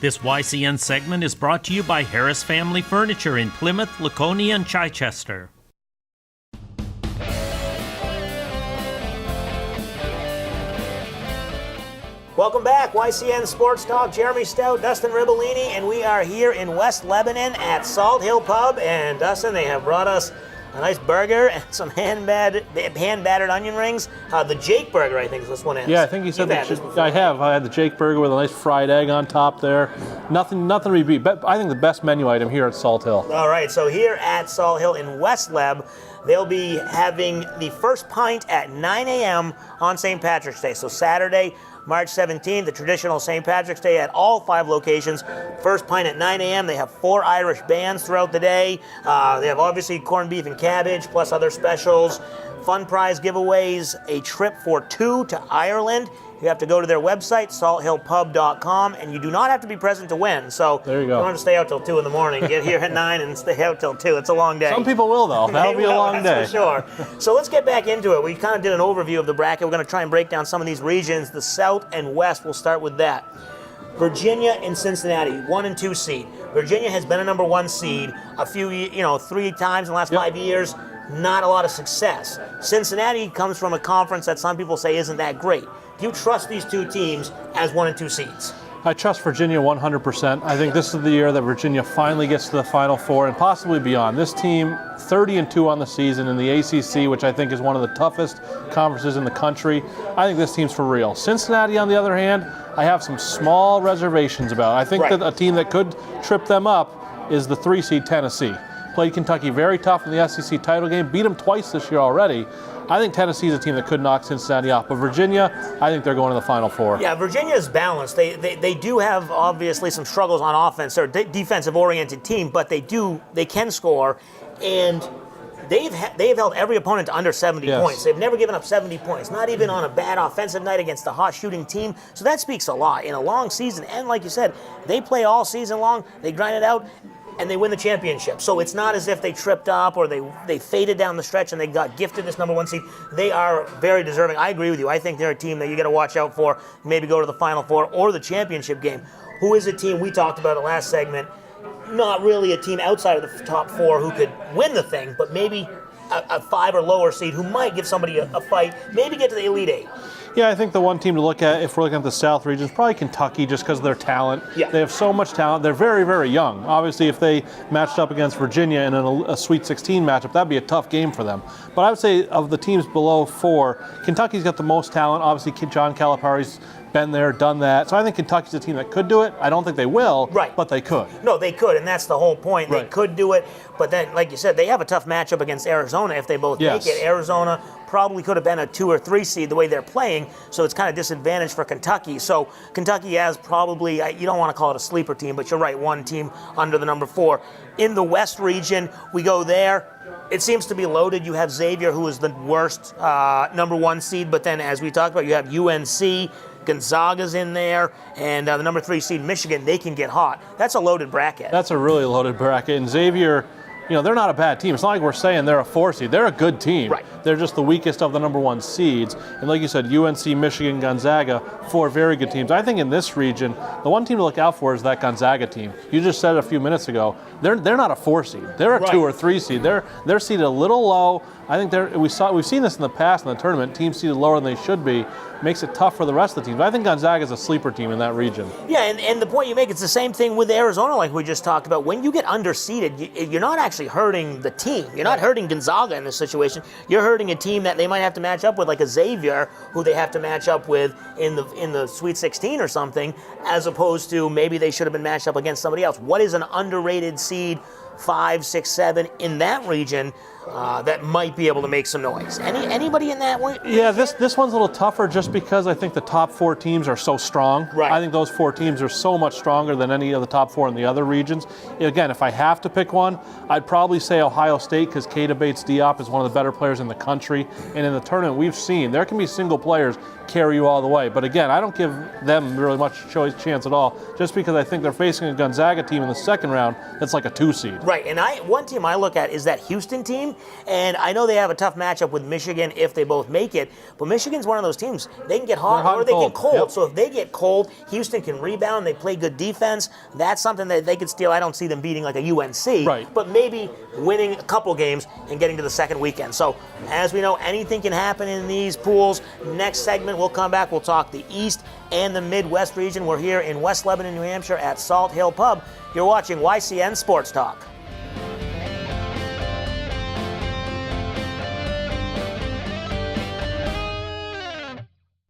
This YCN segment is brought to you by Harris Family Furniture in Plymouth, Laconia, and Chichester. Welcome back, YCN Sports Talk. Jeremy Stout, Dustin Ribellini, and we are here in West Lebanon at Salt Hill Pub. And Dustin, they have brought us a nice burger and some hand-battered onion rings. The Jake Burger, I think this one is. Yeah, I think you said that. I have. I had the Jake Burger with a nice fried egg on top there. Nothing to beat. I think the best menu item here at Salt Hill. All right, so here at Salt Hill in West Leb, they'll be having the first pint at 9 a.m. on St. Patrick's Day. So Saturday, March 17th, the traditional St. Patrick's Day at all 5 locations. First pint at 9 a.m. They have 4 Irish bands throughout the day. They have obviously corned beef and cabbage, plus other specials, fun prize giveaways, a trip for 2 to Ireland. You have to go to their website, salthillpub.com, and you do not have to be present to win. So there you go. You don't have to stay out till 2 in the morning. Get here at 9 and stay out till 2. It's a long day. Some people will, though. That'll be a long day. For sure. So let's get back into it. We kind of did an overview of the bracket. We're going to try and break down some of these regions. The South and West, we'll start with that. Virginia and Cincinnati, 1 and 2 seed. Virginia has been a number 1 seed a few, 3 times in the last 5 years. Not a lot of success. Cincinnati comes from a conference that some people say isn't that great. Do you trust these two teams as 1 and 2 seeds? I trust Virginia 100%. I think this is the year that Virginia finally gets to the Final Four and possibly beyond. This team, 30 and 2 on the season in the ACC, which I think is one of the toughest conferences in the country. I think this team's for real. Cincinnati, on the other hand, I have some small reservations about. I think that a team that could trip them up is the 3 seed Tennessee. Played Kentucky very tough in the SEC title game, beat them twice this year already. I think Tennessee is a team that could knock Cincinnati off. But Virginia, I think they're going to the Final Four. Yeah, Virginia is balanced. They do have, obviously, some struggles on offense. They're a defensive-oriented team, but they can score. And they've held every opponent to under 70 points. They've never given up 70 points, not even on a bad offensive night against a hot shooting team. So that speaks a lot. In a long season, and like you said, they play all season long. They grind it out. And they win the championship. So it's not as if they tripped up or they faded down the stretch and they got gifted this number 1 seed. They are very deserving. I agree with you. I think they're a team that you got to watch out for, maybe go to the Final Four or the championship game. Who is a team we talked about in the last segment, not really a team outside of the top 4 who could win the thing, but maybe a 5 or lower seed who might give somebody a fight, maybe get to the Elite 8. Yeah, I think the one team to look at, if we're looking at the South region, is probably Kentucky, just because of their talent. Yeah. They have so much talent. They're very, very young. Obviously, if they matched up against Virginia in a Sweet 16 matchup, that'd be a tough game for them. But I would say of the teams below 4, Kentucky's got the most talent. Obviously, John Calipari's been there, done that. So I think Kentucky's a team that could do it. I don't think they will, but they could. No, they could, and that's the whole point. They could do it, but then, like you said, they have a tough matchup against Arizona if they both make it. Arizona probably could have been a 2 or 3 seed the way they're playing, so it's kind of disadvantaged for Kentucky. So Kentucky has probably, you don't want to call it a sleeper team, but you're right, one team under the number 4. In the West region, we go there. It seems to be loaded. You have Xavier, who is the worst number 1 seed, but then as we talked about, you have UNC, Gonzaga's in there, and the number 3 seed Michigan. They can get hot. That's a loaded bracket. That's a really loaded bracket. And Xavier, they're not a bad team. It's not like we're saying they're a 4 seed. They're a good team. Right. They're just the weakest of the number 1 seeds. And like you said, UNC, Michigan, Gonzaga, 4 very good teams. I think in this region, the one team to look out for is that Gonzaga team. You just said it a few minutes ago. They're not a 4 seed. They're a 2 or 3 seed. They're seated a little low. I think we've seen this in the past in the tournament. Teams seated lower than they should be makes it tough for the rest of the teams. I think Gonzaga is a sleeper team in that region. Yeah, and the point you make, it's the same thing with Arizona, like we just talked about. When you get underseeded, you're not actually hurting the team. You're not hurting Gonzaga in this situation. You're hurting a team that they might have to match up with, like a Xavier, who they have to match up with in the Sweet 16 or something, as opposed to maybe they should have been matched up against somebody else. What is an underrated seed, 5, 6, 7 in that region that might be able to make some noise? Anybody in that one? Yeah, this one's a little tougher just because I think the top 4 teams are so strong. Right. I think those 4 teams are so much stronger than any of the top 4 in the other regions. Again, if I have to pick one, I'd probably say Ohio State, because Keita Bates-Diop is one of the better players in the country. And in the tournament, we've seen there can be single players carry you all the way. But again, I don't give them really much chance at all, just because I think they're facing a Gonzaga team in the second round that's like a 2 seed. Right, and one team I look at is that Houston team, and I know they have a tough matchup with Michigan if they both make it, but Michigan's one of those teams. They can get hot or they get cold. Yep. So if they get cold, Houston can rebound. They play good defense. That's something that they could steal. I don't see them beating like a UNC, right, but maybe winning a couple games and getting to the second weekend. So as we know, anything can happen in these pools. Next segment, we'll come back. We'll talk the East and the Midwest region. We're here in West Lebanon, New Hampshire at Salt Hill Pub. You're watching YCN Sports Talk.